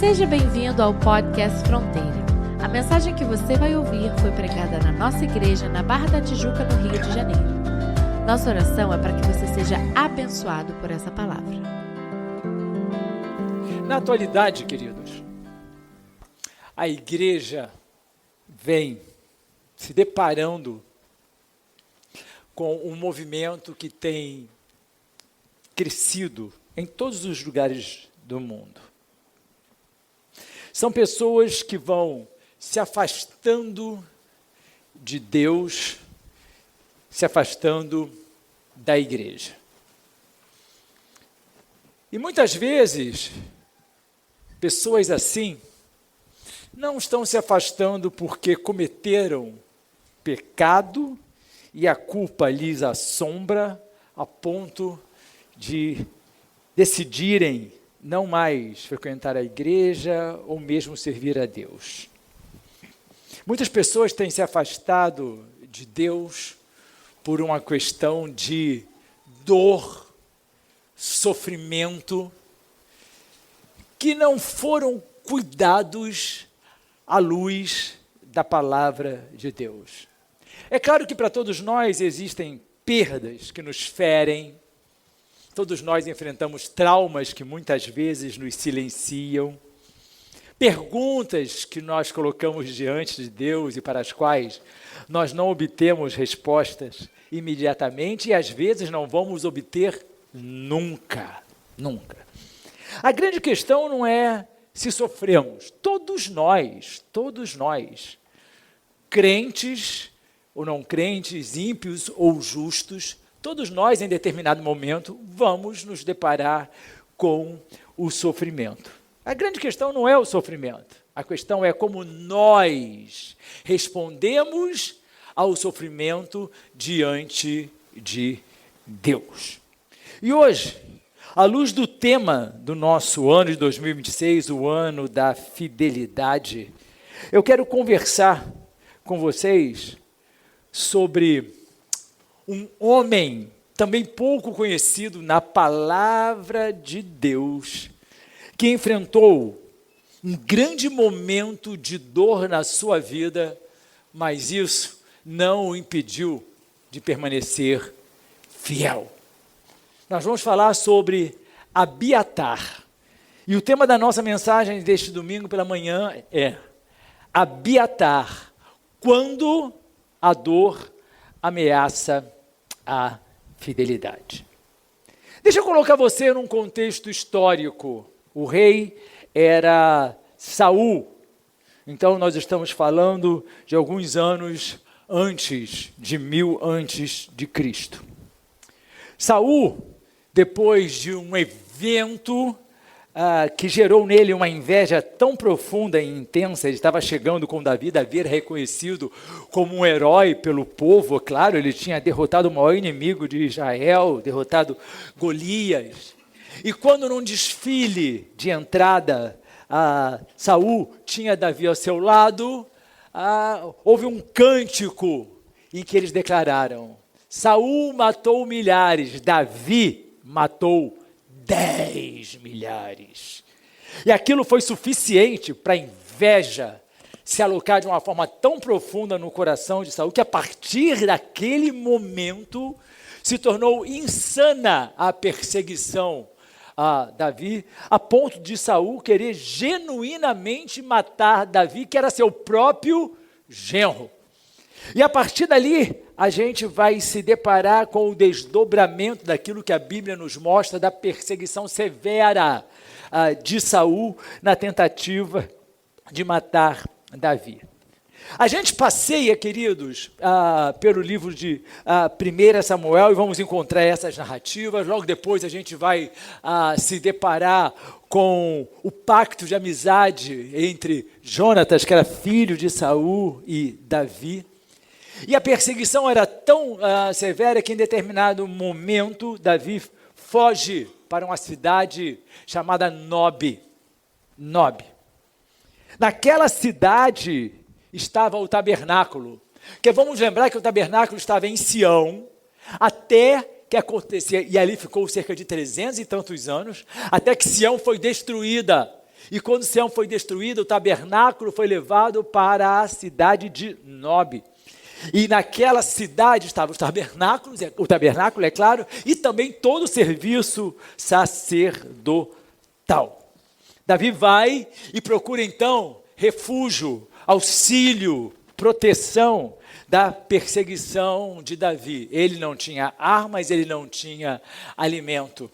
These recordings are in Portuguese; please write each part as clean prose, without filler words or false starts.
Seja bem-vindo ao podcast Fronteira. A mensagem que você vai ouvir foi pregada na nossa igreja na Barra da Tijuca, no Rio de Janeiro. Nossa oração é para que você seja abençoado por essa palavra. Na atualidade, queridos, a igreja vem se deparando com um movimento que tem crescido em todos os lugares do mundo. São pessoas que vão se afastando de Deus, se afastando da igreja. E muitas vezes, pessoas assim não estão se afastando porque cometeram pecado e a culpa lhes assombra a ponto de decidirem não mais frequentar a igreja ou mesmo servir a Deus. Muitas pessoas têm se afastado de Deus por uma questão de dor, sofrimento, que não foram cuidados à luz da palavra de Deus. É claro que para todos nós existem perdas que nos ferem. Todos nós enfrentamos traumas que muitas vezes nos silenciam, perguntas que nós colocamos diante de Deus e para as quais nós não obtemos respostas imediatamente e às vezes não vamos obter nunca. A grande questão não é se sofremos. Todos nós, crentes ou não crentes, ímpios ou justos, todos nós, em determinado momento, vamos nos deparar com o sofrimento. A grande questão não é o sofrimento. A questão é como nós respondemos ao sofrimento diante de Deus. E hoje, à luz do tema do nosso ano de 2026, o ano da fidelidade, eu quero conversar com vocês sobre um homem também pouco conhecido na palavra de Deus, que enfrentou um grande momento de dor na sua vida, mas isso não o impediu de permanecer fiel. Nós vamos falar sobre Abiatar. E o tema da nossa mensagem deste domingo pela manhã é Abiatar, quando a dor ameaça a fidelidade. Deixa eu colocar você num contexto histórico. O rei era Saul. Então nós estamos falando de alguns anos antes de 1000 antes de Cristo. Saul, depois de um evento que gerou nele uma inveja tão profunda e intensa, ele estava chegando com Davi era reconhecido como um herói pelo povo, claro, ele tinha derrotado o maior inimigo de Israel, derrotado Golias, e quando num desfile de entrada, Saul tinha Davi ao seu lado, houve um cântico em que eles declararam, Saul matou milhares, Davi matou 10 milhares. E aquilo foi suficiente para a inveja se alocar de uma forma tão profunda no coração de Saul, que a partir daquele momento se tornou insana a perseguição a Davi, a ponto de Saul querer genuinamente matar Davi, que era seu próprio genro. E a partir dali, a gente vai se deparar com o desdobramento daquilo que a Bíblia nos mostra, da perseguição severa de Saul na tentativa de matar Davi. A gente passeia, queridos, pelo livro de 1 Samuel e vamos encontrar essas narrativas. Logo depois a gente vai se deparar com o pacto de amizade entre Jonatas, que era filho de Saul, e Davi. E a perseguição era tão severa que em determinado momento Davi foge para uma cidade chamada Nob. Naquela cidade estava o tabernáculo, que vamos lembrar que o tabernáculo estava em Sião, até que acontecia, e ali ficou cerca de 300 e tantos anos, até que Sião foi destruída, E quando Sião foi destruído, o tabernáculo foi levado para a cidade de Nob. E naquela cidade estavam os tabernáculos, o tabernáculo, é claro, e também todo o serviço sacerdotal. Davi vai e procura então refúgio, auxílio, proteção da perseguição de Davi. Ele não tinha armas, ele não tinha alimento.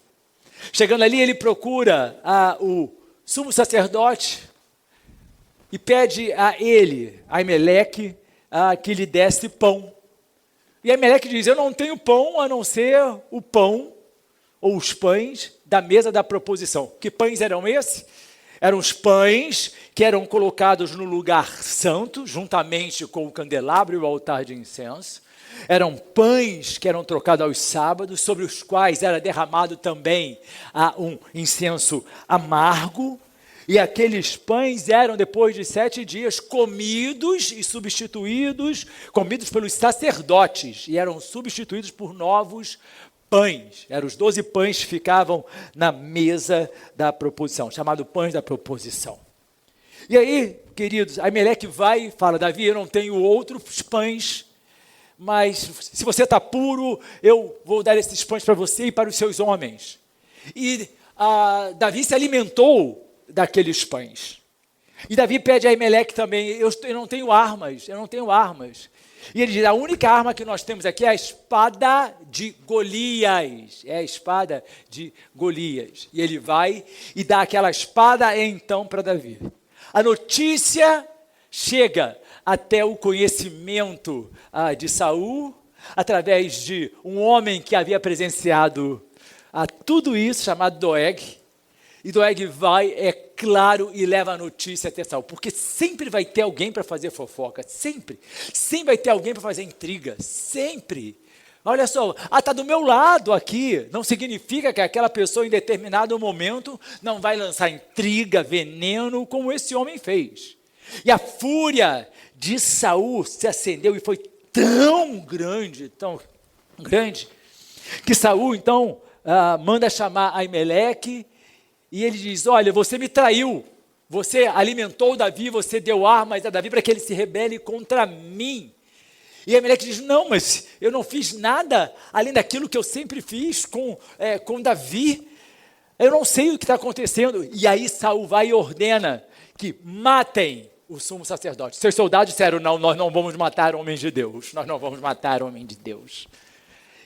Chegando ali, ele procura o sumo sacerdote e pede a ele, a Aimeleque, que lhe desse pão. E Aimeleque diz: eu não tenho pão a não ser o pão ou os pães da mesa da proposição. Que pães eram esses? Eram os pães que eram colocados no lugar santo, juntamente com o candelabro e o altar de incenso. Eram pães que eram trocados aos sábados, sobre os quais era derramado também um incenso amargo. E aqueles pães eram, depois de 7 dias, comidos e substituídos, comidos pelos sacerdotes, e eram substituídos por novos pães. Eram os 12 pães que ficavam na mesa da proposição, chamado pães da proposição. E aí, queridos, Aimeleque vai e fala: Davi, eu não tenho outros pães, mas se você está puro, eu vou dar esses pães para você e para os seus homens. E Davi se alimentou daqueles pães. E Davi pede a Aimeleque também: eu não tenho armas, eu não tenho armas. E ele diz: a única arma que nós temos aqui é a espada de Golias. É a espada de Golias. E ele vai e dá aquela espada então para Davi. A notícia chega até o conhecimento de Saul, através de um homem que havia presenciado tudo isso, chamado Doeg. E Doeg vai, é claro, e leva a notícia até Saul, porque sempre vai ter alguém para fazer fofoca, sempre vai ter alguém para fazer intriga, sempre. Olha só, está do meu lado aqui, não significa que aquela pessoa em determinado momento não vai lançar intriga, veneno, como esse homem fez. E a fúria de Saul se acendeu e foi tão grande, que Saul então manda chamar Aimeleque. E ele diz: olha, você me traiu, você alimentou Davi, você deu armas a Davi para que ele se rebele contra mim. E Aimeleque diz: não, mas eu não fiz nada além daquilo que eu sempre fiz com Davi. Eu não sei o que está acontecendo. E aí Saul vai e ordena que matem o sumo sacerdote. Seus soldados disseram: não, nós não vamos matar homens de Deus, nós não vamos matar homem de Deus.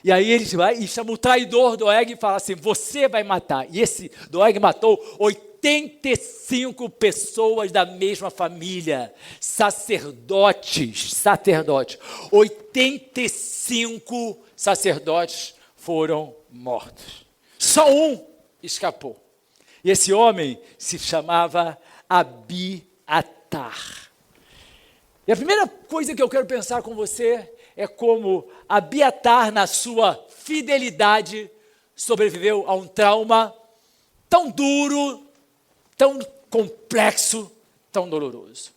E aí ele vai e chama o traidor Doeg e fala assim: você vai matar. E esse Doeg matou 85 pessoas da mesma família, sacerdotes. 85 sacerdotes foram mortos. Só um escapou. E esse homem se chamava Abiatar. E a primeira coisa que eu quero pensar com você é como Abiatar, na sua fidelidade, sobreviveu a um trauma tão duro, tão complexo, tão doloroso.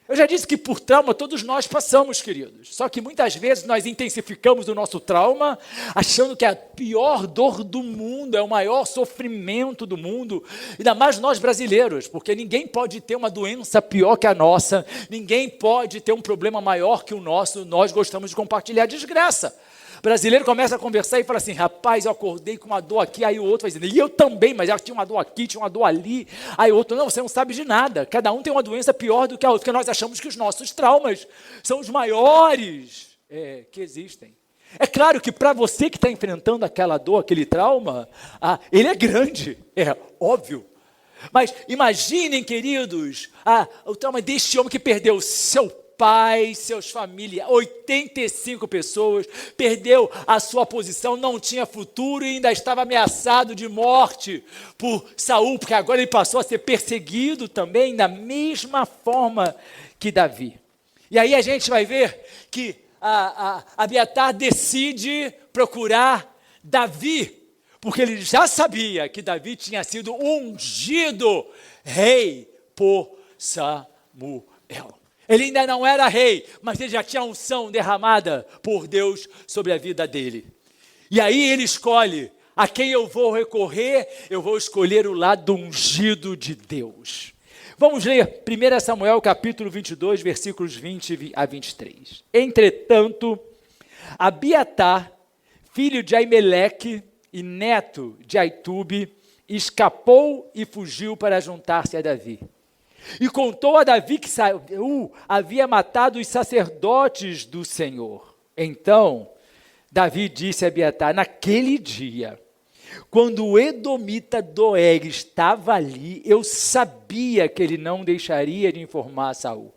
Eu já disse que por trauma todos nós passamos, queridos. Só que muitas vezes nós intensificamos o nosso trauma, achando que é a pior dor do mundo, é o maior sofrimento do mundo. Ainda mais nós brasileiros, porque ninguém pode ter uma doença pior que a nossa, ninguém pode ter um problema maior que o nosso. Nós gostamos de compartilhar desgraça. O brasileiro começa a conversar e fala assim: rapaz, eu acordei com uma dor aqui. Aí o outro vai dizendo: e eu também, mas já tinha uma dor aqui, tinha uma dor ali. Aí o outro: não, você não sabe de nada. Cada um tem uma doença pior do que a outra, porque nós achamos que os nossos traumas são os maiores que existem. É claro que para você que está enfrentando aquela dor, aquele trauma, ele é grande, é óbvio. Mas imaginem, queridos, o trauma deste homem que perdeu seu pai, seus familiares, 85 pessoas, perdeu a sua posição, não tinha futuro e ainda estava ameaçado de morte por Saul, porque agora ele passou a ser perseguido também da mesma forma que Davi. E aí a gente vai ver que Abiatar decide procurar Davi, porque ele já sabia que Davi tinha sido ungido rei por Samuel. Ele ainda não era rei, mas ele já tinha unção derramada por Deus sobre a vida dele. E aí ele escolhe a quem eu vou recorrer, eu vou escolher o lado ungido de Deus. Vamos ler 1 Samuel capítulo 22, versículos 20 a 23. Entretanto, Abiatar, filho de Aimeleque e neto de Aitube, escapou e fugiu para juntar-se a Davi. E contou a Davi que Saul havia matado os sacerdotes do Senhor. Então, Davi disse a Abiatar: naquele dia, quando o edomita Doeg estava ali, eu sabia que ele não deixaria de informar a Saul.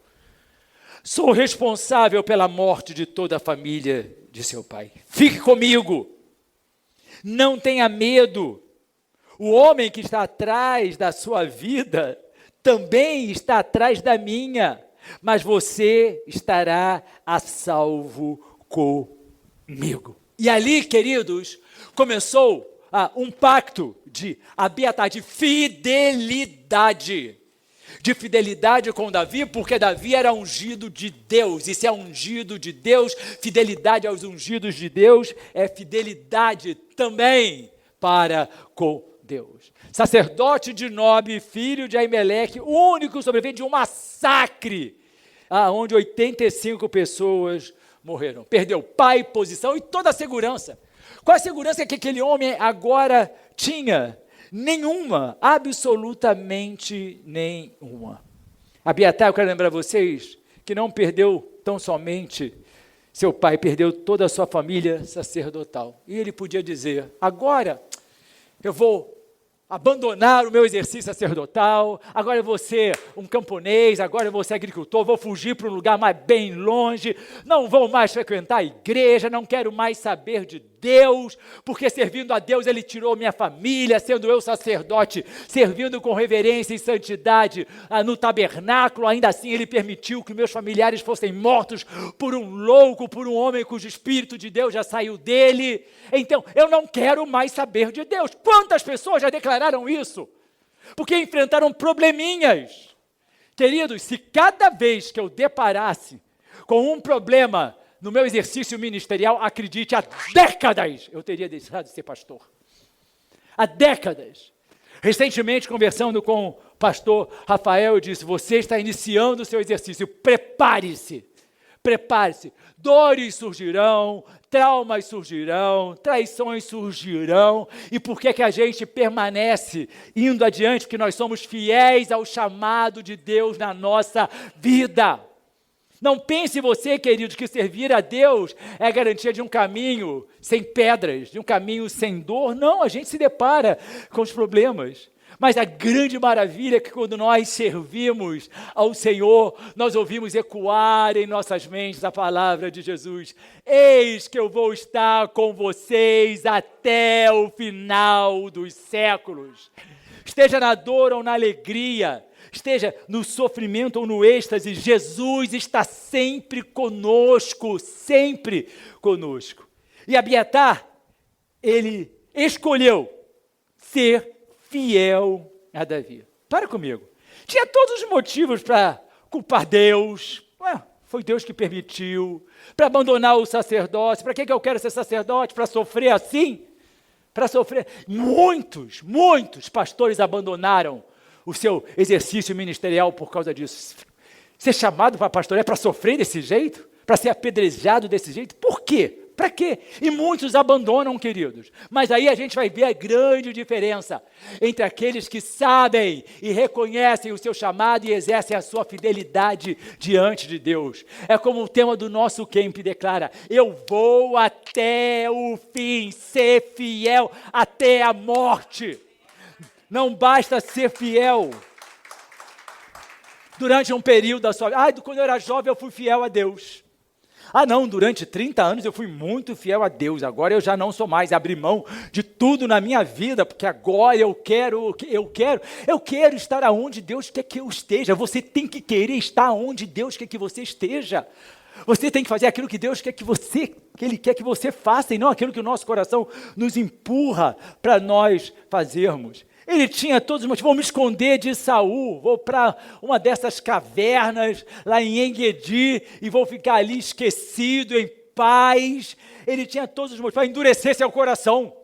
Sou responsável pela morte de toda a família de seu pai. Fique comigo. Não tenha medo. O homem que está atrás da sua vida também está atrás da minha, mas você estará a salvo comigo. E ali, queridos, começou um pacto de Abiatar, de fidelidade com Davi, porque Davi era ungido de Deus, e se é ungido de Deus, fidelidade aos ungidos de Deus é fidelidade também para com Deus. Sacerdote de Nob, filho de Aimeleque, único sobrevivente de um massacre, onde 85 pessoas morreram. Perdeu pai, posição e toda a segurança. Qual a segurança que aquele homem agora tinha? Nenhuma, absolutamente nenhuma. Abiatar, eu quero lembrar vocês que não perdeu tão somente seu pai, perdeu toda a sua família sacerdotal. E ele podia dizer: agora eu vou abandonar o meu exercício sacerdotal, agora eu vou ser um camponês, agora eu vou ser agricultor, vou fugir para um lugar mais bem longe, não vou mais frequentar a igreja, não quero mais saber de Deus, porque servindo a Deus Ele tirou minha família, sendo eu sacerdote, servindo com reverência e santidade no tabernáculo, ainda assim Ele permitiu que meus familiares fossem mortos por um louco, por um homem cujo Espírito de Deus já saiu dele. Então, eu não quero mais saber de Deus. Quantas pessoas já declararam isso? Porque enfrentaram probleminhas. Queridos, se cada vez que eu deparasse com um problema no meu exercício ministerial, acredite, há décadas eu teria deixado de ser pastor. Há décadas. Recentemente, conversando com o pastor Rafael, eu disse: você está iniciando o seu exercício, prepare-se. Prepare-se. Dores surgirão, traumas surgirão, traições surgirão. E por que a gente permanece indo adiante? Porque nós somos fiéis ao chamado de Deus na nossa vida. Não pense você, queridos, que servir a Deus é garantia de um caminho sem pedras, de um caminho sem dor. Não, a gente se depara com os problemas. Mas a grande maravilha é que quando nós servimos ao Senhor, nós ouvimos ecoar em nossas mentes a palavra de Jesus: eis que eu vou estar com vocês até o final dos séculos. Esteja na dor ou na alegria, esteja no sofrimento ou no êxtase, Jesus está sempre conosco, sempre conosco. E Abiatar, ele escolheu ser fiel a Davi. Para comigo. Tinha todos os motivos para culpar Deus. Foi Deus que permitiu. Para abandonar o sacerdócio. Para que eu quero ser sacerdote? Para sofrer assim? Para sofrer. Muitos pastores abandonaram o seu exercício ministerial por causa disso. Ser chamado para pastorear é para sofrer desse jeito? Para ser apedrejado desse jeito? Por quê? Para quê? E muitos abandonam, queridos. Mas aí a gente vai ver a grande diferença entre aqueles que sabem e reconhecem o seu chamado e exercem a sua fidelidade diante de Deus. É como o tema do nosso camp declara: eu vou até o fim, ser fiel até a morte. Não basta ser fiel durante um período da sua vida. Quando eu era jovem eu fui fiel a Deus. Não, durante 30 anos eu fui muito fiel a Deus, agora eu já não sou mais, abri mão de tudo na minha vida, porque agora eu quero estar aonde Deus quer que eu esteja. Você tem que querer estar onde Deus quer que você esteja. Você tem que fazer aquilo que Deus quer que Ele quer que você faça, e não aquilo que o nosso coração nos empurra para nós fazermos. Ele tinha todos os motivos: vou me esconder de Saul, vou para uma dessas cavernas lá em En-Gedi e vou ficar ali esquecido, em paz. Ele tinha todos os motivos para endurecer seu coração.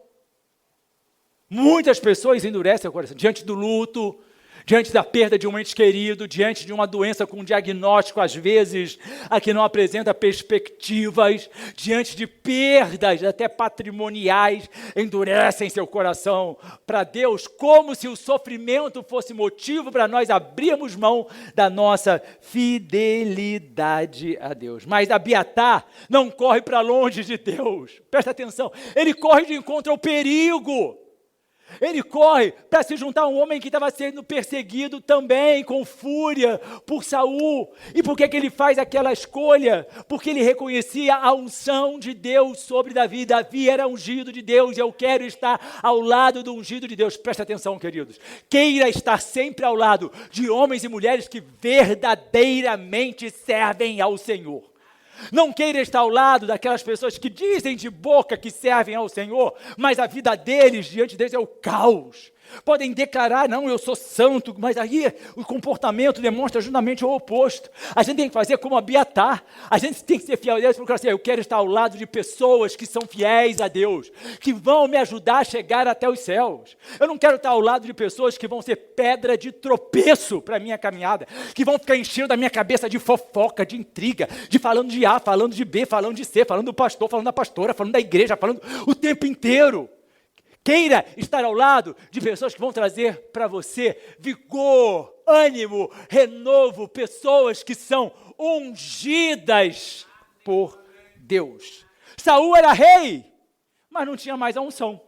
Muitas pessoas endurecem o coração diante do luto, diante da perda de um ente querido, diante de uma doença com diagnóstico, às vezes, a que não apresenta perspectivas, diante de perdas até patrimoniais, endurecem seu coração para Deus, como se o sofrimento fosse motivo para nós abrirmos mão da nossa fidelidade a Deus. Mas Abiatar não corre para longe de Deus, presta atenção, ele corre de encontro ao perigo. Ele corre para se juntar a um homem que estava sendo perseguido também, com fúria, por Saul. E por que ele faz aquela escolha? Porque ele reconhecia a unção de Deus sobre Davi. Davi era ungido de Deus, e eu quero estar ao lado do ungido de Deus. Presta atenção, queridos. Queira estar sempre ao lado de homens e mulheres que verdadeiramente servem ao Senhor. Não queira estar ao lado daquelas pessoas que dizem de boca que servem ao Senhor, mas a vida deles, diante deles, é o caos. Podem declarar, não, eu sou santo, mas aí o comportamento demonstra justamente o oposto. A gente tem que fazer como Abiatar. A gente tem que ser fiel a Deus, porque assim, eu quero estar ao lado de pessoas que são fiéis a Deus, que vão me ajudar a chegar até os céus. Eu não quero estar ao lado de pessoas que vão ser pedra de tropeço para a minha caminhada, que vão ficar enchendo a minha cabeça de fofoca, de intriga, de falando de A, falando de B, falando de C, falando do pastor, falando da pastora, falando da igreja, falando o tempo inteiro. Queira estar ao lado de pessoas que vão trazer para você vigor, ânimo, renovo, pessoas que são ungidas por Deus. Saul era rei, mas não tinha mais a unção.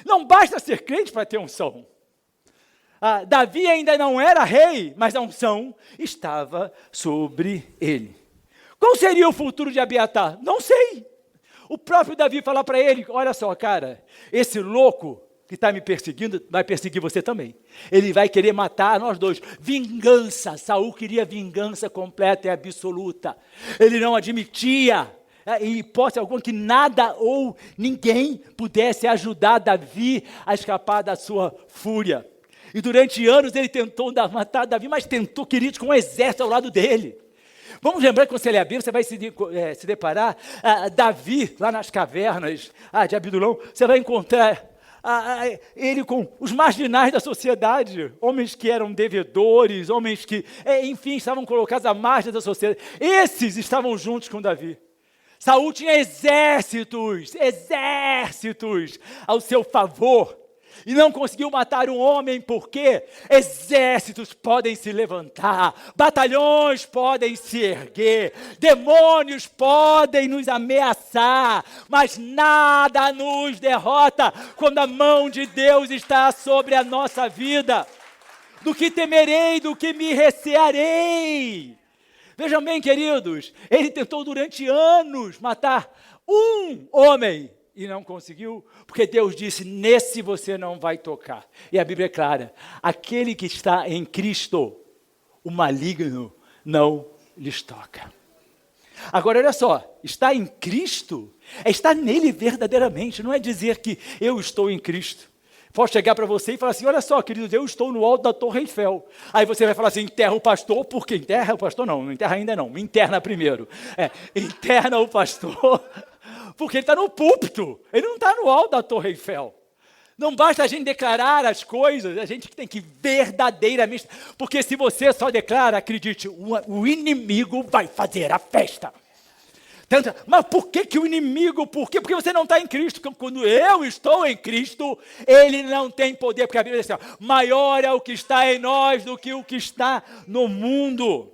Não basta ser crente para ter unção. Davi ainda não era rei, mas a unção estava sobre ele. Qual seria o futuro de Abiatar? Não sei. O próprio Davi fala para ele, olha só, cara, esse louco que está me perseguindo, vai perseguir você também. Ele vai querer matar nós dois. Vingança, Saul queria vingança completa e absoluta. Ele não admitia, em hipótese alguma, que nada ou ninguém pudesse ajudar Davi a escapar da sua fúria. E durante anos ele tentou matar Davi, mas tentou, queridos, com um exército ao lado dele. Vamos lembrar que quando você lê a Bíblia, você vai se deparar, Davi, lá nas cavernas de Adulão, você vai encontrar ele com os marginais da sociedade, homens que eram devedores, homens que, enfim, estavam colocados à margem da sociedade. Esses estavam juntos com Davi. Saul tinha exércitos ao seu favor. E não conseguiu matar um homem porque exércitos podem se levantar, batalhões podem se erguer, demônios podem nos ameaçar, mas nada nos derrota quando a mão de Deus está sobre a nossa vida. Do que temerei, do que me recearei? Vejam bem, queridos, ele tentou durante anos matar um homem, e não conseguiu, porque Deus disse, nesse você não vai tocar. E a Bíblia é clara, aquele que está em Cristo, o maligno não lhes toca. Agora, olha só, estar em Cristo é estar nele verdadeiramente, não é dizer que eu estou em Cristo. Posso chegar para você e falar assim, olha só, queridos, eu estou no alto da Torre Eiffel. Aí você vai falar assim, enterra o pastor, por quê? Enterra o pastor? Não enterra ainda não, me interna primeiro. Interna o pastor, porque ele está no púlpito, ele não está no alto da Torre Eiffel. Não basta a gente declarar as coisas, a gente tem que verdadeiramente, porque se você só declara, acredite, o inimigo vai fazer a festa. Mas por que o inimigo? Por quê? Porque você não está em Cristo. Quando eu estou em Cristo, ele não tem poder. Porque a Bíblia diz assim, maior é o que está em nós do que o que está no mundo.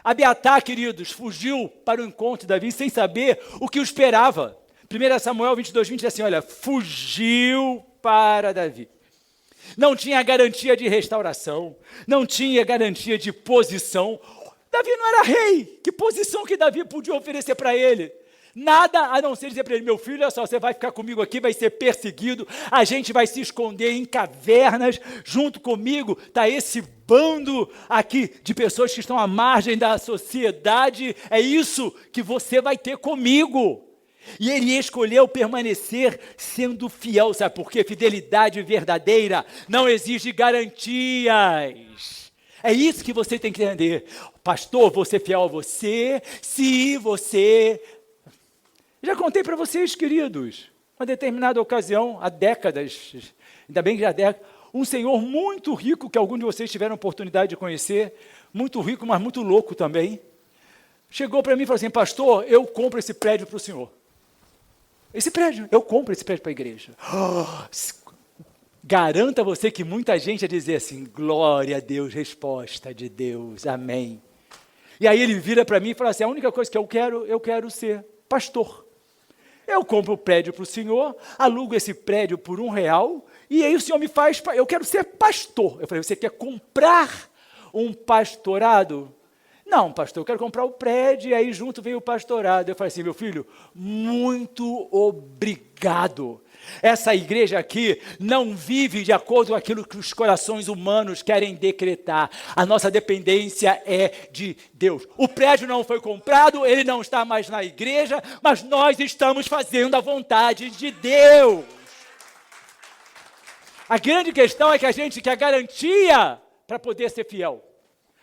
Abiatar, queridos, fugiu para o encontro de Davi sem saber o que o esperava. 1 Samuel 22:20 diz assim, olha, fugiu para Davi. Não tinha garantia de restauração, não tinha garantia de posição. Davi não era rei. Que posição que Davi podia oferecer para ele? Nada a não ser dizer para ele, meu filho, olha só, você vai ficar comigo aqui, vai ser perseguido, a gente vai se esconder em cavernas, junto comigo está esse bando aqui de pessoas que estão à margem da sociedade, é isso que você vai ter comigo. E ele escolheu permanecer sendo fiel, sabe por quê? Fidelidade verdadeira não exige garantias. É isso que você tem que entender. Pastor, vou ser fiel a você, se você... Já contei para vocês, queridos, uma determinada ocasião, há décadas ainda bem que já der, um senhor muito rico, que algum de vocês tiveram a oportunidade de conhecer, muito rico, mas muito louco também, chegou para mim e falou assim, pastor, eu compro esse prédio para o senhor. Esse prédio, eu compro esse prédio para a igreja. Garanta você que muita gente ia dizer assim, glória a Deus, resposta de Deus, amém. E aí ele vira para mim e fala assim, a única coisa que eu quero ser pastor. Eu compro o prédio para o senhor, alugo esse prédio por R$1, e aí o senhor me faz, eu quero ser pastor. Eu falei, você quer comprar um pastorado? Não, pastor, eu quero comprar o prédio, e aí junto vem o pastorado. Eu falei assim, meu filho, muito obrigado. Essa igreja aqui não vive de acordo com aquilo que os corações humanos querem decretar. A nossa dependência é de Deus. O prédio não foi comprado, ele não está mais na igreja, mas nós estamos fazendo a vontade de Deus. A grande questão é que a gente quer garantia para poder ser fiel.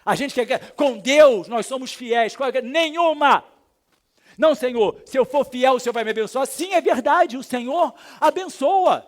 A gente quer, com Deus nós somos fiéis, nenhuma. Não, Senhor, se eu for fiel, o Senhor vai me abençoar. Sim, é verdade, o Senhor abençoa.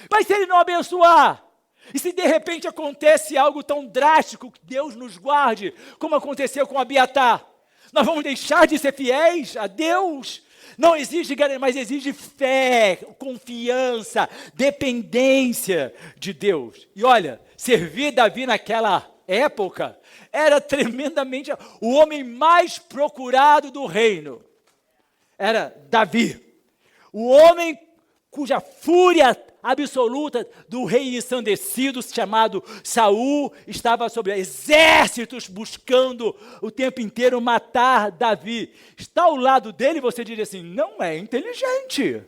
Mas se Ele não abençoar, e se de repente acontece algo tão drástico, que Deus nos guarde, como aconteceu com Abiatar, nós vamos deixar de ser fiéis a Deus? Não exige garantia, mas exige fé, confiança, dependência de Deus. E olha, servir Davi naquela época era tremendamente o homem mais procurado do reino. Era Davi, o homem cuja fúria absoluta do rei ensandecido, chamado Saul, estava sobre exércitos buscando o tempo inteiro matar Davi. Está ao lado dele, você diria assim, não é inteligente,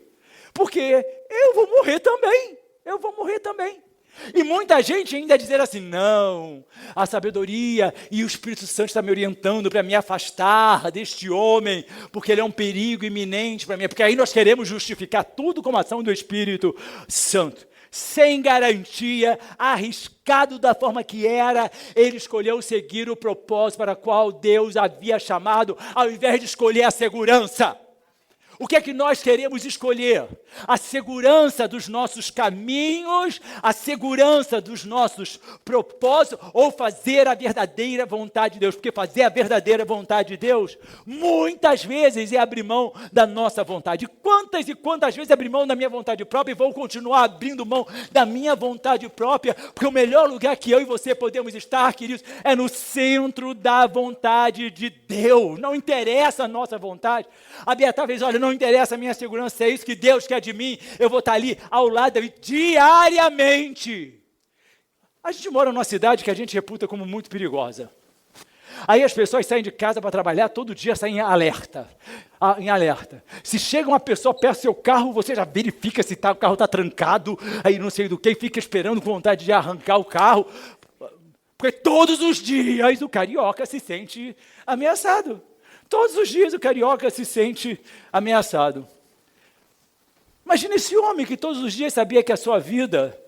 porque eu vou morrer também. E muita gente ainda dizer assim, não, a sabedoria e o Espírito Santo está me orientando para me afastar deste homem, porque ele é um perigo iminente para mim, porque aí nós queremos justificar tudo como ação do Espírito Santo. Sem garantia, arriscado da forma que era, ele escolheu seguir o propósito para o qual Deus havia chamado, ao invés de escolher a segurança. O que é que nós queremos escolher? A segurança dos nossos caminhos, a segurança dos nossos propósitos, ou fazer a verdadeira vontade de Deus? Porque fazer a verdadeira vontade de Deus, muitas vezes é abrir mão da nossa vontade. Quantas e quantas vezes abrir mão da minha vontade própria e vou continuar abrindo mão da minha vontade própria, porque o melhor lugar que eu e você podemos estar, queridos, é no centro da vontade de Deus. Não interessa a nossa vontade. Abiatar fez, olha, não interessa a minha segurança, é isso que Deus quer de mim, eu vou estar ali ao lado dele diariamente. A gente mora numa cidade que a gente reputa como muito perigosa. Aí as pessoas saem de casa para trabalhar, todo dia saem em alerta. Se chega uma pessoa perto do seu carro, você já verifica se o carro está trancado, aí não sei do que, fica esperando com vontade de arrancar o carro, porque todos os dias o carioca se sente ameaçado. Todos os dias o carioca se sente ameaçado. Imagina esse homem que todos os dias sabia que a sua vida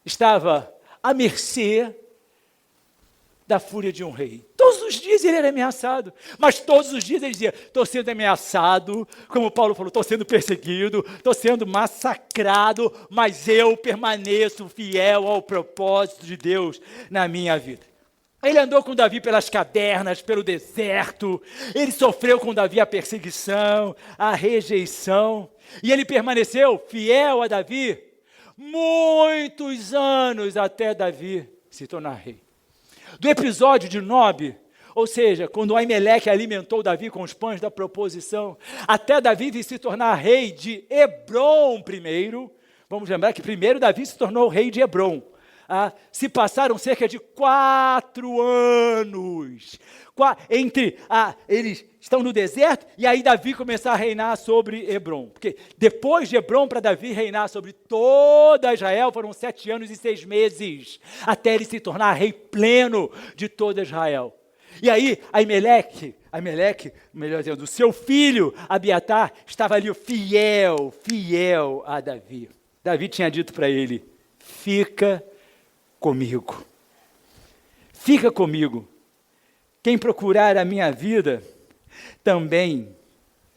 estava à mercê da fúria de um rei. Todos os dias ele era ameaçado, mas todos os dias ele dizia, estou sendo ameaçado, como Paulo falou, estou sendo perseguido, estou sendo massacrado, mas eu permaneço fiel ao propósito de Deus na minha vida. Ele andou com Davi pelas cavernas, pelo deserto, ele sofreu com Davi a perseguição, a rejeição, e ele permaneceu fiel a Davi muitos anos até Davi se tornar rei. Do episódio de Nob, ou seja, quando Aimeleque alimentou Davi com os pães da proposição, até Davi se tornar rei de Hebrom primeiro, vamos lembrar que primeiro Davi se tornou rei de Hebrom. Se passaram cerca de 4 anos, eles estão no deserto, e aí Davi começar a reinar sobre Hebrom, porque depois de Hebrom para Davi reinar sobre toda Israel, foram 7 anos e 6 meses, até ele se tornar rei pleno de toda Israel. E aí Aimeleque, melhor dizendo, o seu filho Abiatar, estava ali fiel a Davi. Davi tinha dito para ele, fica comigo. Quem procurar a minha vida, também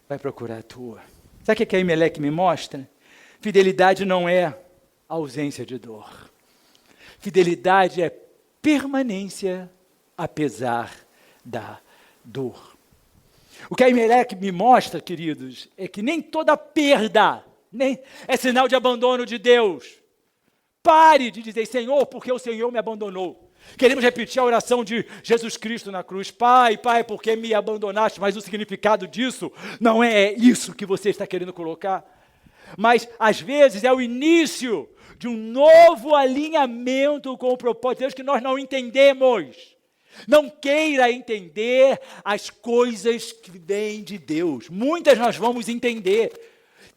vai procurar a tua. Sabe o que Aimeleque me mostra? Fidelidade não é ausência de dor. Fidelidade é permanência apesar da dor. O que a Ahimelec me mostra, queridos, é que nem toda perda é sinal de abandono de Deus. Pare de dizer, Senhor, porque o Senhor me abandonou. Queremos repetir a oração de Jesus Cristo na cruz. Pai, Pai, porque me abandonaste? Mas o significado disso não é isso que você está querendo colocar. Mas, às vezes, é o início de um novo alinhamento com o propósito de Deus que nós não entendemos. Não queira entender as coisas que vêm de Deus. Muitas nós vamos entender,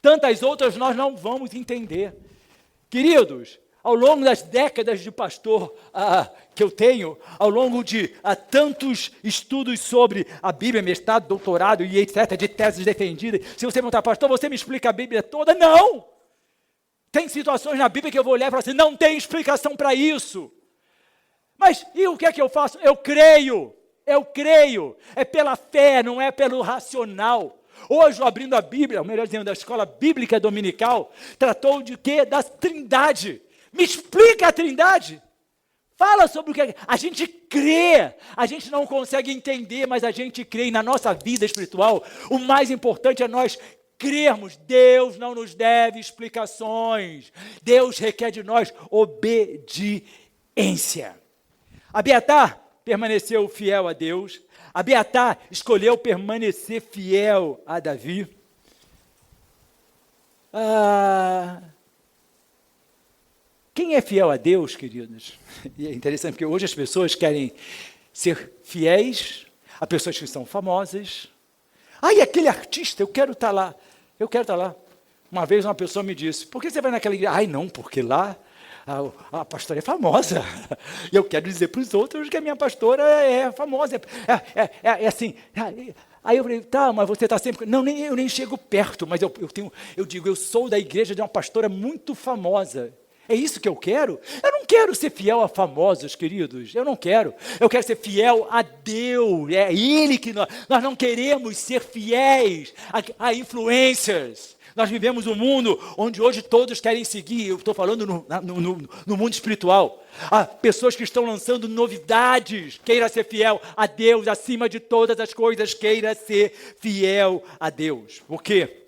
tantas outras nós não vamos entender. Queridos, ao longo das décadas de pastor que eu tenho, ao longo de tantos estudos sobre a Bíblia, mestrado, doutorado e etc., de teses defendidas, se você perguntar, pastor, você me explica a Bíblia toda? Não! Tem situações na Bíblia que eu vou olhar e falar assim, não tem explicação para isso. Mas e o que é que eu faço? Eu creio. É pela fé, não é pelo racional. Hoje, abrindo a Bíblia, ou melhor dizendo, da escola bíblica dominical, tratou de quê? Da Trindade. Me explica a Trindade. Fala sobre o que a gente crê. A gente não consegue entender, mas a gente crê. E na nossa vida espiritual, o mais importante é nós crermos. Deus não nos deve explicações. Deus requer de nós obediência. Abiatar permaneceu fiel a Deus. Abiatar escolheu permanecer fiel a Davi. Quem é fiel a Deus, queridos? E é interessante porque hoje as pessoas querem ser fiéis a pessoas que são famosas. E aquele artista, eu quero estar lá. Uma vez uma pessoa me disse, por que você vai naquela igreja? Não, porque lá a pastora é famosa. E eu quero dizer para os outros que a minha pastora é famosa. É assim. Aí eu falei, mas você está sempre... Não, eu nem chego perto, mas eu digo, eu sou da igreja de uma pastora muito famosa. É isso que eu quero? Eu não quero ser fiel a famosos, queridos. Eu não quero. Eu quero ser fiel a Deus. É Ele que nós não queremos ser fiéis a influencers. Nós vivemos um mundo onde hoje todos querem seguir. Eu estou falando no mundo espiritual. Há pessoas que estão lançando novidades. Queira ser fiel a Deus acima de todas as coisas. Queira ser fiel a Deus. Por quê?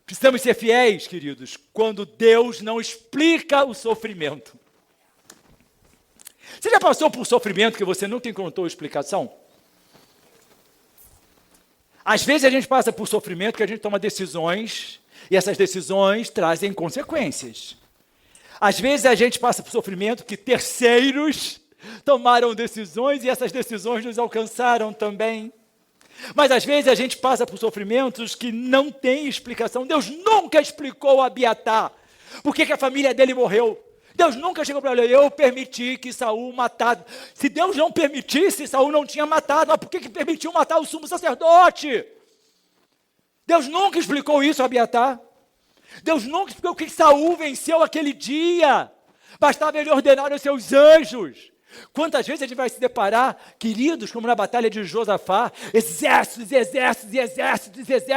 Precisamos ser fiéis, queridos, quando Deus não explica o sofrimento. Você já passou por sofrimento que você nunca encontrou explicação? Às vezes a gente passa por sofrimento que a gente toma decisões e essas decisões trazem consequências. Às vezes a gente passa por sofrimento que terceiros tomaram decisões e essas decisões nos alcançaram também. Mas às vezes a gente passa por sofrimentos que não tem explicação. Deus nunca explicou a Abiatar por que a família dele morreu. Deus nunca chegou para ele, eu permiti que Saul matasse. Se Deus não permitisse, Saul não tinha matado. Mas por que permitiu matar o sumo sacerdote? Deus nunca explicou isso a Abiatar. Deus nunca explicou que Saul venceu aquele dia. Bastava ele ordenar os seus anjos. Quantas vezes a gente vai se deparar, queridos, como na batalha de Josafá, exércitos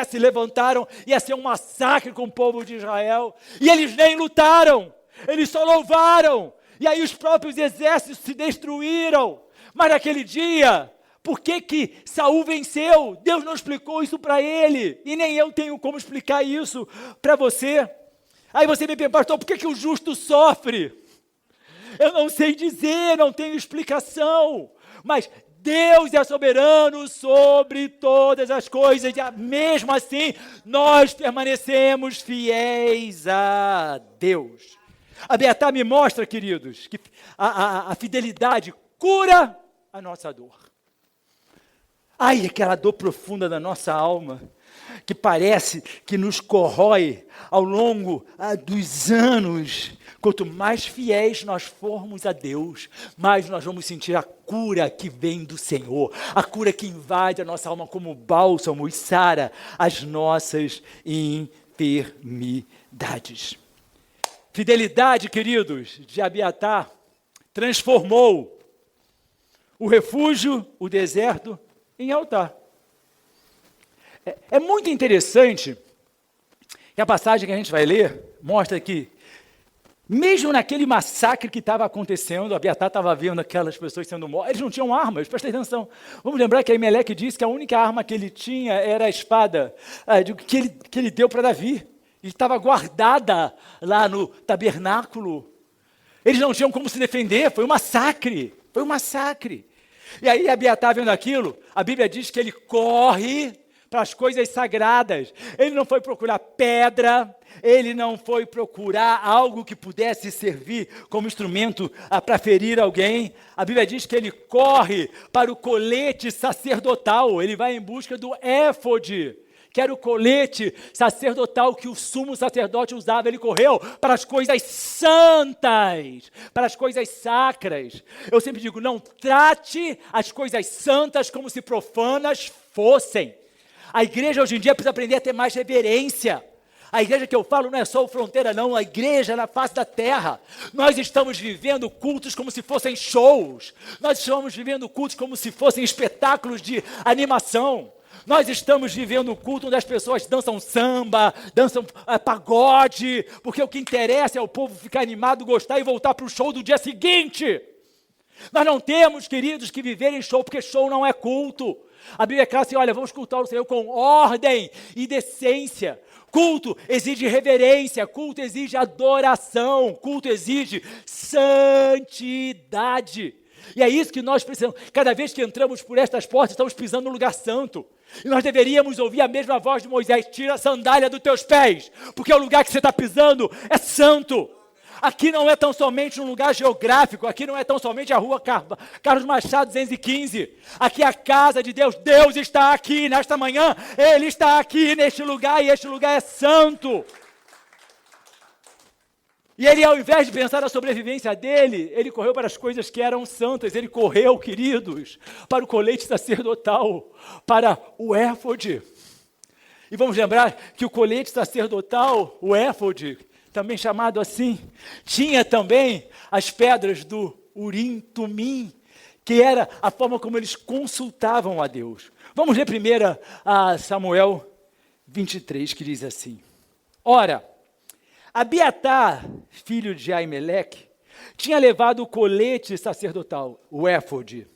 se levantaram, ia ser um massacre com o povo de Israel, e eles nem lutaram, eles só louvaram, e aí os próprios exércitos se destruíram. Mas naquele dia, por que Saul venceu? Deus não explicou isso para ele, e nem eu tenho como explicar isso para você. Aí você me pergunta, pastor, por que o justo sofre? Eu não sei dizer, não tenho explicação, mas Deus é soberano sobre todas as coisas, e mesmo assim, nós permanecemos fiéis a Deus. Abiatar me mostra, queridos, que a fidelidade cura a nossa dor. Aquela dor profunda da nossa alma, que parece que nos corrói ao longo dos anos. Quanto mais fiéis nós formos a Deus, mais nós vamos sentir a cura que vem do Senhor, a cura que invade a nossa alma como bálsamo e sara as nossas enfermidades. Fidelidade, queridos, de Abiatar transformou o refúgio, o deserto, em altar. É muito interessante que a passagem que a gente vai ler mostra que Mesmo naquele massacre que estava acontecendo, Abiatar estava vendo aquelas pessoas sendo mortas, eles não tinham armas, prestem atenção. Vamos lembrar que Aimeleque disse que a única arma que ele tinha era a espada que ele deu para Davi. E estava guardada lá no tabernáculo. Eles não tinham como se defender, foi um massacre. E aí Abiatar vendo aquilo, a Bíblia diz que ele corre para as coisas sagradas. Ele não foi procurar pedra, ele não foi procurar algo que pudesse servir como instrumento para ferir alguém. A Bíblia diz que ele corre para o colete sacerdotal, ele vai em busca do éfode, que era o colete sacerdotal que o sumo sacerdote usava. Ele correu para as coisas santas, para as coisas sacras. Eu sempre digo, não trate as coisas santas como se profanas fossem. A igreja hoje em dia precisa aprender a ter mais reverência. A igreja que eu falo não é só o Fronteira, não. A igreja na face da terra. Nós estamos vivendo cultos como se fossem shows. Nós estamos vivendo cultos como se fossem espetáculos de animação. Nós estamos vivendo um culto onde as pessoas dançam samba, dançam pagode, porque o que interessa é o povo ficar animado, gostar e voltar para o show do dia seguinte. Nós não temos, queridos, que viver em show, porque show não é culto. A Bíblia é clara assim, olha, vamos cultuar o Senhor com ordem e decência. Culto exige reverência, culto exige adoração, culto exige santidade. E é isso que nós precisamos. Cada vez que entramos por estas portas, estamos pisando no lugar santo. E nós deveríamos ouvir a mesma voz de Moisés, tira a sandália dos teus pés, porque o lugar que você está pisando é santo. Aqui não é tão somente um lugar geográfico, aqui não é tão somente a rua Carlos Machado 215. Aqui é a casa de Deus. Deus está aqui nesta manhã, Ele está aqui neste lugar e este lugar é santo. E ele, ao invés de pensar na sobrevivência dele, ele correu para as coisas que eram santas. Ele correu, queridos, para o colete sacerdotal, para o éfode. E vamos lembrar que o colete sacerdotal, o éfode, também chamado assim, tinha também as pedras do Urim, Tumim, que era a forma como eles consultavam a Deus. Vamos ler primeiro a Samuel 23, que diz assim: Ora, Abiatar, filho de Aimeleque, tinha levado o colete sacerdotal, o éfode,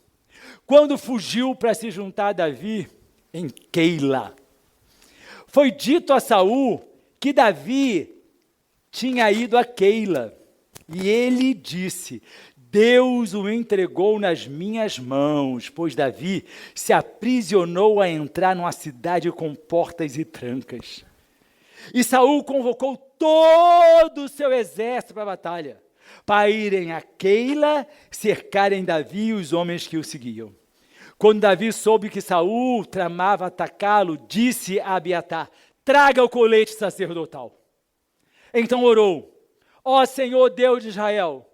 quando fugiu para se juntar a Davi em Keila. Foi dito a Saul que Davi tinha ido a Keila, e ele disse: Deus o entregou nas minhas mãos, pois Davi se aprisionou a entrar numa cidade com portas e trancas. E Saul convocou todo o seu exército para a batalha, para irem a Keila, cercarem Davi e os homens que o seguiam. Quando Davi soube que Saul tramava atacá-lo, disse a Abiatar: traga o colete sacerdotal. Então orou: ó Senhor Deus de Israel,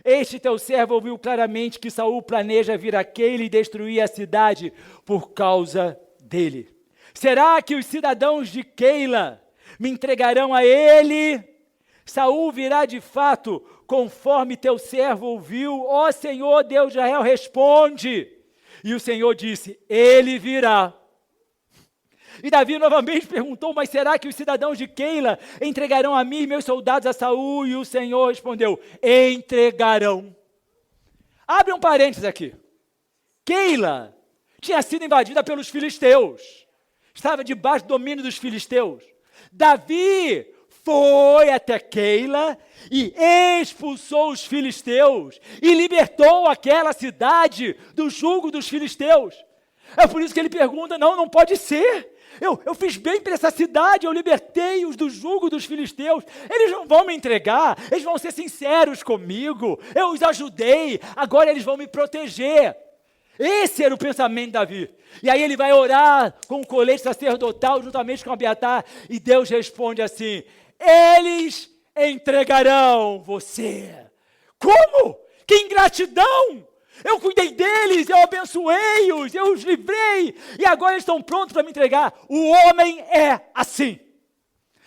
este teu servo ouviu claramente que Saul planeja vir a Keila e destruir a cidade por causa dele. Será que os cidadãos de Keila me entregarão a ele? Saul virá de fato, conforme teu servo ouviu. Ó Senhor Deus de Israel, responde. E o Senhor disse: ele virá. E Davi novamente perguntou: mas será que os cidadãos de Keila entregarão a mim e meus soldados a Saul? E o Senhor respondeu: entregarão. Abre um parênteses aqui. Keila tinha sido invadida pelos filisteus. Estava debaixo do domínio dos filisteus. Davi foi até Keila e expulsou os filisteus e libertou aquela cidade do jugo dos filisteus. É por isso que ele pergunta: não pode ser. Eu fiz bem para essa cidade, eu libertei-os do jugo dos filisteus. Eles não vão me entregar, eles vão ser sinceros comigo. Eu os ajudei, agora eles vão me proteger. Esse era o pensamento de Davi. E aí ele vai orar com o colete sacerdotal juntamente com Abiatar, e Deus responde assim: eles entregarão você. Como? Que ingratidão! Eu cuidei deles, eu abençoei-os, eu os livrei, e agora eles estão prontos para me entregar. O homem é assim.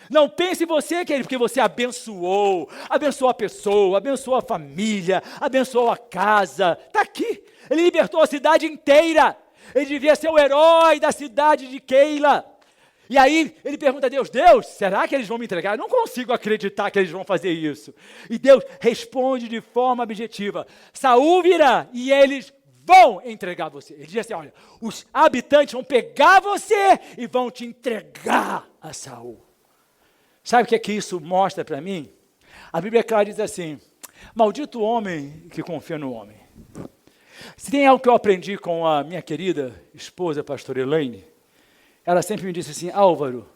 Não pense você, querido, porque você abençoou a pessoa, abençoou a família, abençoou a casa. Está aqui, ele libertou a cidade inteira. Ele devia ser o herói da cidade de Keila. E aí ele pergunta a Deus, Deus, será que eles vão me entregar? Eu não consigo acreditar que eles vão fazer isso. E Deus responde de forma objetiva, Saul virá e eles vão entregar você. Ele diz assim, olha, os habitantes vão pegar você e vão te entregar a Saul. Sabe o que é que isso mostra para mim? A Bíblia, claro, diz assim, maldito o homem que confia no homem. Se tem algo que eu aprendi com a minha querida esposa, pastora Elaine, ela sempre me disse assim, Álvaro,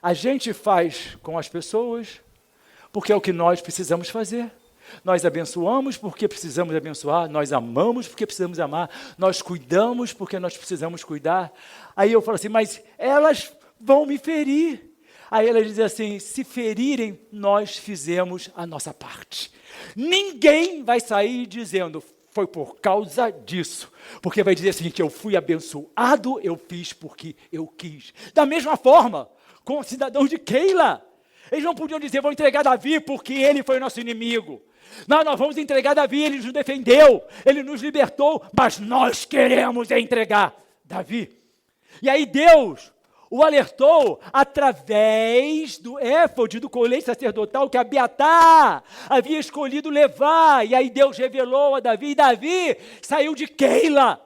a gente faz com as pessoas porque é o que nós precisamos fazer. Nós abençoamos porque precisamos abençoar, nós amamos porque precisamos amar, nós cuidamos porque nós precisamos cuidar. Aí eu falo assim, mas elas vão me ferir. Aí ela diz assim, se ferirem, nós fizemos a nossa parte. Ninguém vai sair dizendo, foi por causa disso. Porque vai dizer o seguinte, eu fui abençoado, eu fiz porque eu quis. Da mesma forma, com os cidadãos de Keila. Eles não podiam dizer, vou entregar Davi porque ele foi o nosso inimigo. Não, nós vamos entregar Davi, ele nos defendeu, ele nos libertou, mas nós queremos entregar Davi. E aí Deus o alertou através do éfode, do colete sacerdotal que Abiatar havia escolhido levar. E aí Deus revelou a Davi, e Davi saiu de Keila.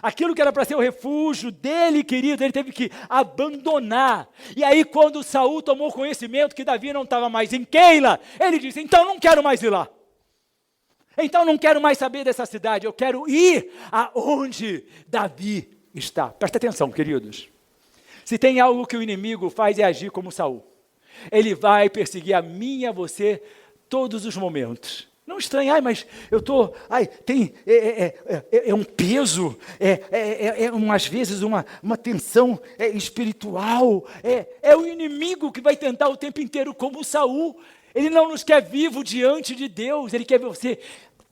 Aquilo que era para ser o refúgio dele, querido, ele teve que abandonar. E aí quando Saul tomou conhecimento que Davi não estava mais em Keila, ele disse, então não quero mais ir lá. Então não quero mais saber dessa cidade, eu quero ir aonde Davi está. Presta atenção, queridos. Se tem algo que o inimigo faz é agir como Saul. Ele vai perseguir a mim e a você todos os momentos. Não estranhe, mas eu estou, tem, um peso, às vezes uma tensão espiritual, é o inimigo que vai tentar o tempo inteiro como Saul. Ele não nos quer vivo diante de Deus, ele quer ver você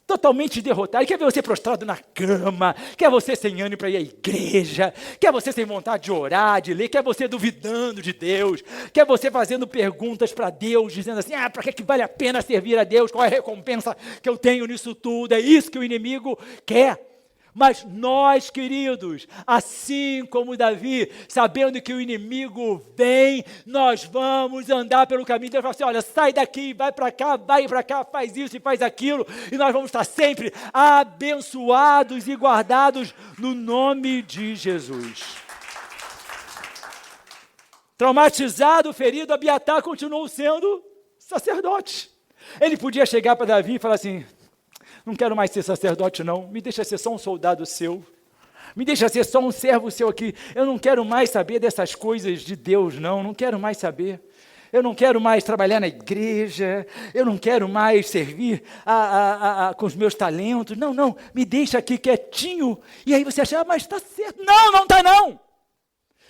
totalmente derrotado, ele quer ver você prostrado na cama, quer você sem ânimo para ir à igreja, quer você sem vontade de orar, de ler, quer você duvidando de Deus, quer você fazendo perguntas para Deus, dizendo assim, para que vale a pena servir a Deus, qual é a recompensa que eu tenho nisso tudo, é isso que o inimigo quer. Mas nós, queridos, assim como Davi, sabendo que o inimigo vem, nós vamos andar pelo caminho. Deus fala assim, olha, sai daqui, vai para cá, faz isso e faz aquilo, e nós vamos estar sempre abençoados e guardados no nome de Jesus. Traumatizado, ferido, Abiatar continuou sendo sacerdote. Ele podia chegar para Davi e falar assim, não quero mais ser sacerdote não, me deixa ser só um soldado seu, me deixa ser só um servo seu aqui, eu não quero mais saber dessas coisas de Deus não quero mais saber, eu não quero mais trabalhar na igreja, eu não quero mais servir com os meus talentos, não, me deixa aqui quietinho, e aí você acha, mas está certo, não está não.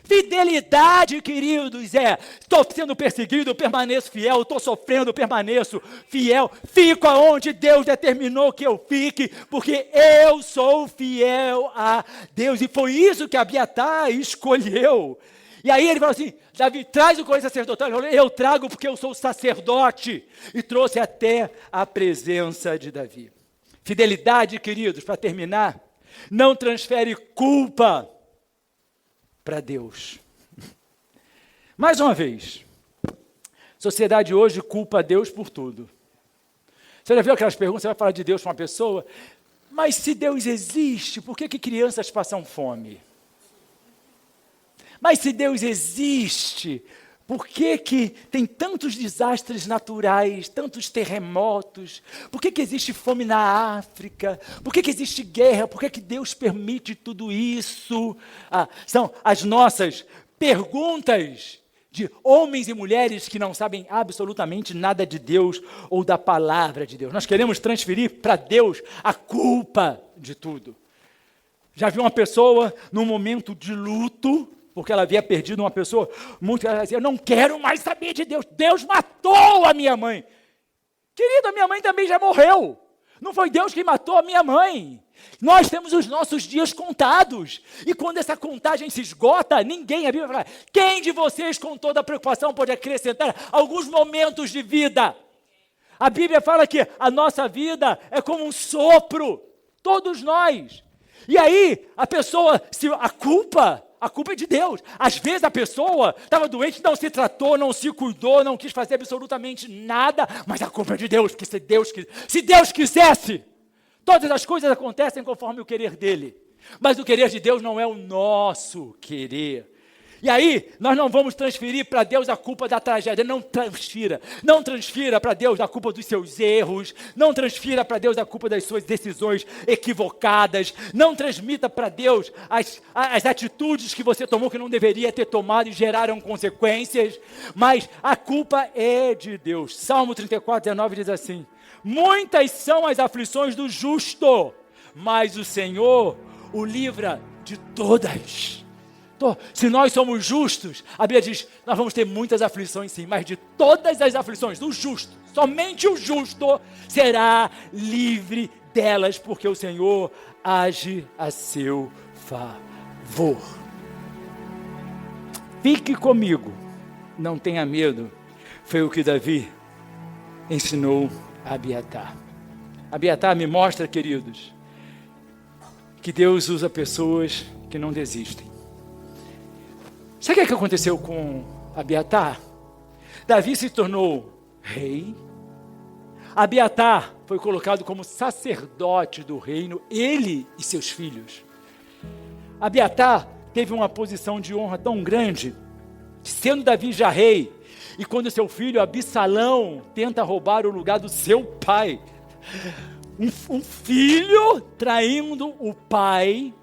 Fidelidade, queridos, estou sendo perseguido, eu permaneço fiel, estou sofrendo, eu permaneço fiel, fico aonde Deus determinou que eu fique, porque eu sou fiel a Deus, e foi isso que Abiatar escolheu. E aí ele falou assim, Davi, traz o colete sacerdotal, eu trago porque eu sou sacerdote, e trouxe até a presença de Davi. Fidelidade, queridos, para terminar, não transfere culpa para Deus. Mais uma vez, a sociedade hoje culpa a Deus por tudo. Você já viu aquelas perguntas, você vai falar de Deus para uma pessoa, mas se Deus existe, por que crianças passam fome? Mas se Deus existe, por que tem tantos desastres naturais, tantos terremotos? Por que existe fome na África? Por que existe guerra? Por que Deus permite tudo isso? São as nossas perguntas de homens e mulheres que não sabem absolutamente nada de Deus ou da palavra de Deus. Nós queremos transferir para Deus a culpa de tudo. Já viu uma pessoa num momento de luto, porque ela havia perdido uma pessoa muito, ela dizia, eu não quero mais saber de Deus, Deus matou a minha mãe. Querido, a minha mãe também já morreu, não foi Deus que matou a minha mãe. Nós temos os nossos dias contados, e quando essa contagem se esgota, a Bíblia fala, quem de vocês com toda a preocupação pode acrescentar alguns momentos de vida? A Bíblia fala que a nossa vida é como um sopro, todos nós. E aí, a pessoa, a culpa a culpa é de Deus. Às vezes a pessoa estava doente, não se tratou, não se cuidou, não quis fazer absolutamente nada, mas a culpa é de Deus, porque se Deus quisesse, todas as coisas acontecem conforme o querer dele. Mas o querer de Deus não é o nosso querer. E aí, nós não vamos transferir para Deus a culpa da tragédia. Não transfira. Não transfira para Deus a culpa dos seus erros. Não transfira para Deus a culpa das suas decisões equivocadas. Não transmita para Deus as atitudes que você tomou que não deveria ter tomado e geraram consequências. Mas a culpa é de Deus. Salmo 34, 19 diz assim: muitas são as aflições do justo, mas o Senhor o livra de todas. Se nós somos justos, a Bíblia diz, nós vamos ter muitas aflições sim, mas de todas as aflições do justo, somente o justo será livre delas, porque o Senhor age a seu favor. Fique comigo, não tenha medo, foi o que Davi ensinou a Abiatar. Abiatar me mostra, queridos, que Deus usa pessoas que não desistem. Sabe o que aconteceu com Abiatar? Davi se tornou rei. Abiatar foi colocado como sacerdote do reino, ele e seus filhos. Abiatar teve uma posição de honra tão grande, sendo Davi já rei, e quando seu filho Absalão tenta roubar o lugar do seu pai, um filho traindo o pai,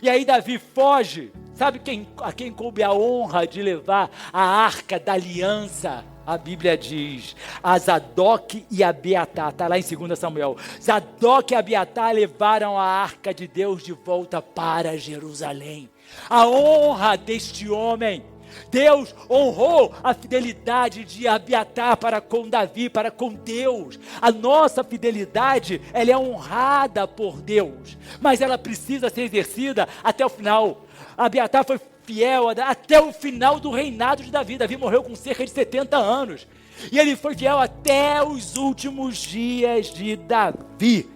e aí Davi foge. Sabe a quem coube a honra de levar a arca da aliança? A Bíblia diz, a Zadok e Abiatar, está lá em 2 Samuel. Zadok e Abiatar levaram a arca de Deus de volta para Jerusalém. A honra deste homem. Deus honrou a fidelidade de Abiatar para com Davi, para com Deus. A nossa fidelidade, ela é honrada por Deus, mas ela precisa ser exercida até o final. Abiatar foi fiel até o final do reinado de Davi. Davi morreu com cerca de 70 anos. E ele foi fiel até os últimos dias de Davi.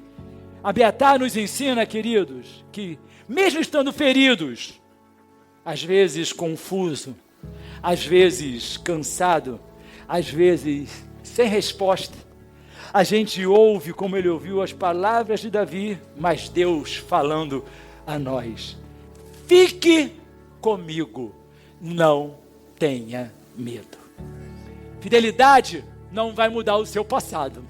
Abiatar nos ensina, queridos, que mesmo estando feridos, às vezes confuso, às vezes cansado, às vezes sem resposta, a gente ouve como ele ouviu as palavras de Davi, mas Deus falando a nós: fique comigo, não tenha medo. Fidelidade não vai mudar o seu passado.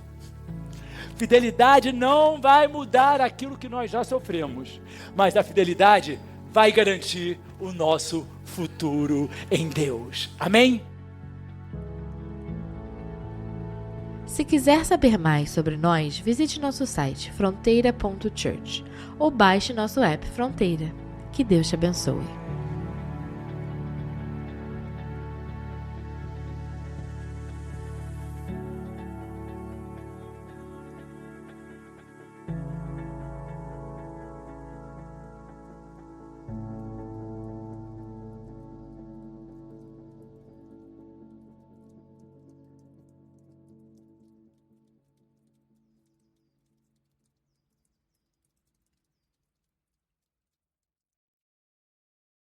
Fidelidade não vai mudar aquilo que nós já sofremos, mas a fidelidade vai garantir o nosso futuro em Deus. Amém? Se quiser saber mais sobre nós, visite nosso site fronteira.church ou baixe nosso app Fronteira. Que Deus te abençoe.